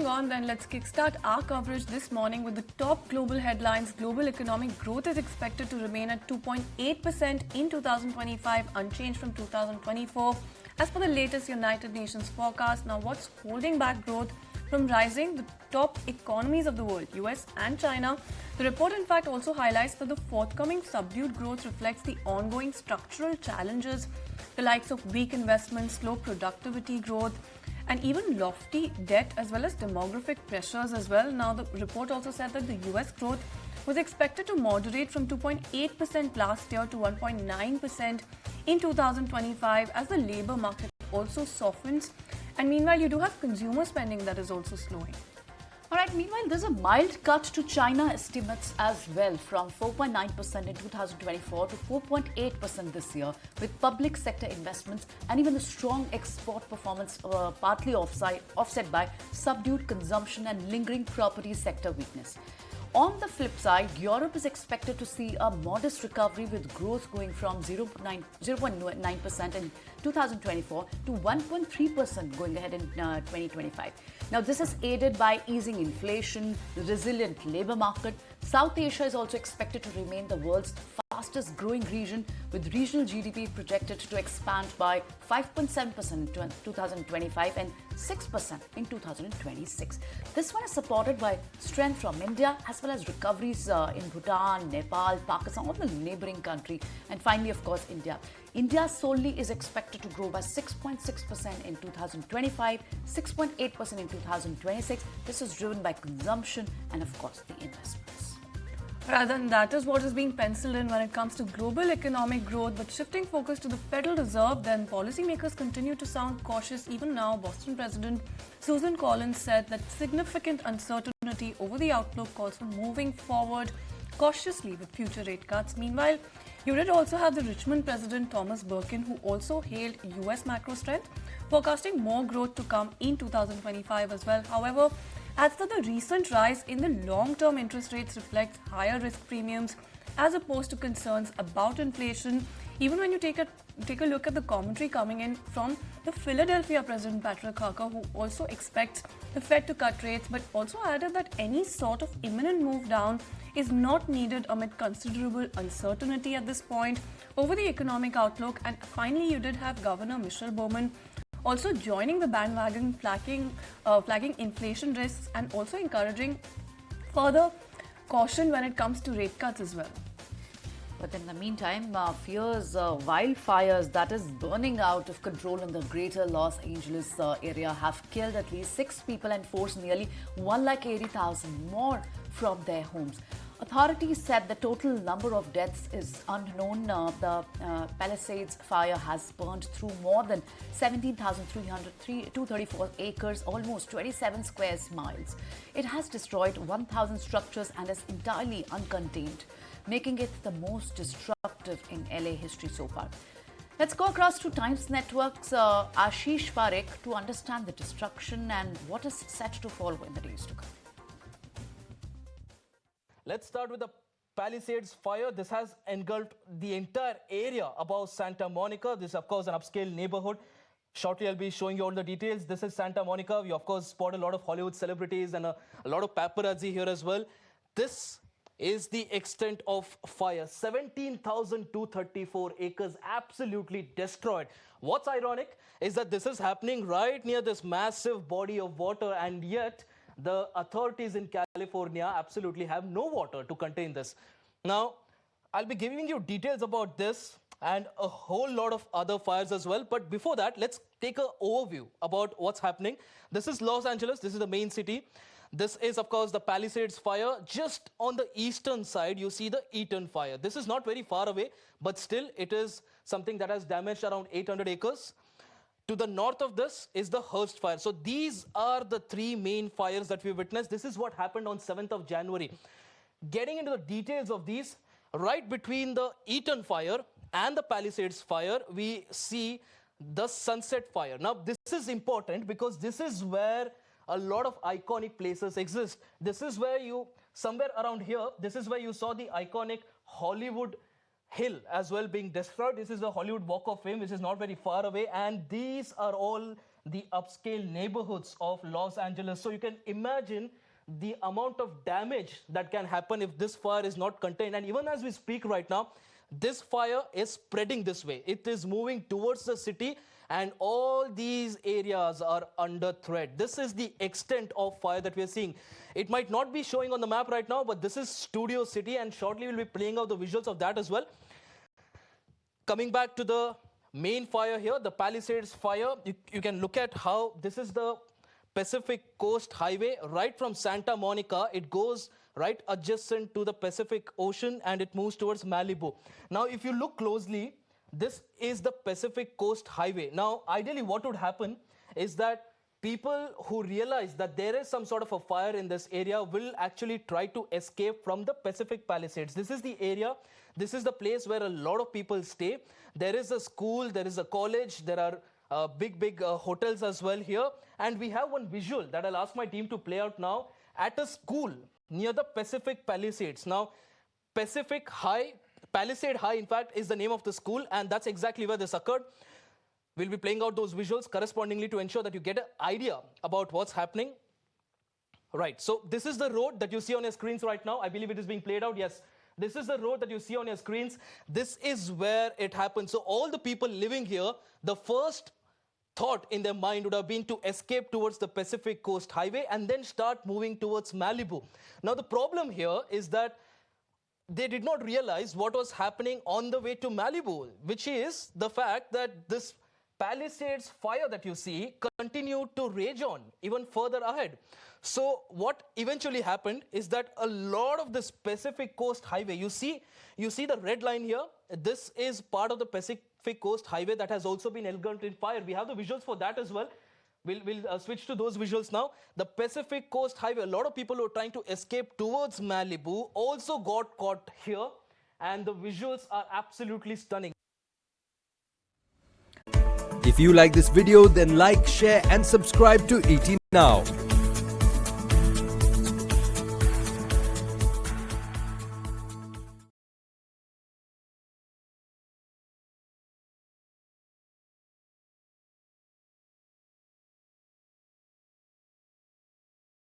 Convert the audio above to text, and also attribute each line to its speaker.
Speaker 1: moving on then, let's kickstart our coverage this morning with the top global headlines. Global economic growth is expected to remain at 2.8% in 2025, unchanged from 2024, as per the latest United Nations forecast. Now, what's holding back growth from rising? The top economies of the world, US and China. The report, in fact, also highlights that the forthcoming subdued growth reflects the ongoing structural challenges, the likes of weak investment, slow productivity growth, and even lofty debt as well as demographic pressures as well. Now, the report also said that the US growth was expected to moderate from 2.8% last year to 1.9% in 2025 as the labor market also softens. And meanwhile, you do have consumer spending that is also slowing.
Speaker 2: All right, meanwhile, there's a mild cut to China estimates as well, from 4.9% in 2024 to 4.8% this year, with public sector investments and even the strong export performance partly offset by subdued consumption and lingering property sector weakness. On the flip side, Europe is expected to see a modest recovery, with growth going from 0.9% in 2024 to 1.3% going ahead in 2025. Now, this is aided by easing inflation, resilient labor market. South Asia is also expected to remain the world's fastest growing region, with regional GDP projected to expand by 5.7% in 2025 and 6% in 2026. This one is supported by strength from India as well as recoveries in Bhutan, Nepal, Pakistan, all the neighboring country, and finally, of course, India. India solely is expected to grow by 6.6% in 2025, 6.8% in 2026. This is driven by consumption and, of course, the investments.
Speaker 1: Rather than that is what is being penciled in when it comes to global economic growth. But shifting focus to the Federal Reserve, then policymakers continue to sound cautious. Even now, Boston President Susan Collins said that significant uncertainty over the outlook calls for moving forward cautiously with future rate cuts. Meanwhile, you did also have the Richmond President Thomas Birkin, who also hailed US macro strength, forecasting more growth to come in 2025 as well. However, adds that the recent rise in the long-term interest rates reflects higher risk premiums as opposed to concerns about inflation. Even when you take a look at the commentary coming in from the Philadelphia President Patrick Harker, who also expects the Fed to cut rates, but also added that any sort of imminent move down is not needed amid considerable uncertainty at this point over the economic outlook. And finally, you did have Governor Michelle Bowman also joining the bandwagon, flagging inflation risks and also encouraging further caution when it comes to rate cuts as well.
Speaker 2: But in the meantime, fierce wildfires that is burning out of control in the greater Los Angeles area have killed at least 6 people and forced nearly 180,000 more from their homes. Authorities said the total number of deaths is unknown. The Palisades fire has burned through more than 17,234 acres, almost 27 square miles. It has destroyed 1,000 structures and is entirely uncontained, making it the most destructive in LA history so far. Let's go across to Times Network's Ashish Parekh to understand the destruction and what is set to follow in the days to come.
Speaker 3: Let's start with the Palisades fire. This has engulfed the entire area above Santa Monica. This is, of course, an upscale neighborhood. Shortly, I'll be showing you all the details. This is Santa Monica. We, of course, spot a lot of Hollywood celebrities and a lot of paparazzi here as well. This is the extent of fire. 17,234 acres absolutely destroyed. What's ironic is that this is happening right near this massive body of water, and yet the authorities in California absolutely have no water to contain this. Now, I'll be giving you details about this and a whole lot of other fires as well. But before that, let's take an overview about what's happening. This is Los Angeles. This is the main city. This is, of course, the Palisades fire. Just on the eastern side, you see the Eaton fire. This is not very far away, but still it is something that has damaged around 800 acres. To the north of this is the Hearst fire. So these are the 3 main fires that we witnessed. This is what happened on 7th of January. Getting into the details of these, right between the Eaton fire and the Palisades fire, we see the Sunset fire. Now, this is important because this is where a lot of iconic places exist. This is where somewhere around here, this is where you saw the iconic Hollywood Hill as well being destroyed. This is the Hollywood Walk of Fame, which is not very far away, and these are all the upscale neighborhoods of Los Angeles. So you can imagine the amount of damage that can happen if this fire is not contained. And even as we speak right now, this fire is spreading this way. It is moving towards the city, and all these areas are under threat. This is the extent of fire that we are seeing. It might not be showing on the map right now, but this is Studio City, and shortly we'll be playing out the visuals of that as well. Coming back to the main fire here, the Palisades fire, you can look at how this is the Pacific Coast Highway right from Santa Monica. It goes right adjacent to the Pacific Ocean and it moves towards Malibu. Now, if you look closely, this is the Pacific Coast Highway. Now, ideally, what would happen is that people who realize that there is some sort of a fire in this area will actually try to escape from the Pacific Palisades. This is the area, this is the place where a lot of people stay. There is a school, there is a college, there are big hotels as well here. And we have one visual that I'll ask my team to play out now at a school near the Pacific Palisades. Now, Pacific High, Palisade High, in fact, is the name of the school, and that's exactly where this occurred. We'll be playing out those visuals correspondingly to ensure that you get an idea about what's happening. Right, so this is the road that you see on your screens right now. I believe it is being played out. Yes, this is the road that you see on your screens. This is where it happened. So all the people living here, the first thought in their mind would have been to escape towards the Pacific Coast Highway and then start moving towards Malibu. Now, the problem here is that they did not realize what was happening on the way to Malibu, which is the fact that this Palisades fire that you see continued to rage on even further ahead. So what eventually happened is that a lot of this Pacific Coast Highway, you see the red line here, this is part of the Pacific Coast Highway that has also been engulfed in fire. We have the visuals for that as well. We'll switch to those visuals now. The Pacific Coast Highway, a lot of people who were trying to escape towards Malibu also got caught here, and the visuals are absolutely stunning.
Speaker 4: If you like this video, then like, share and subscribe to ET Now.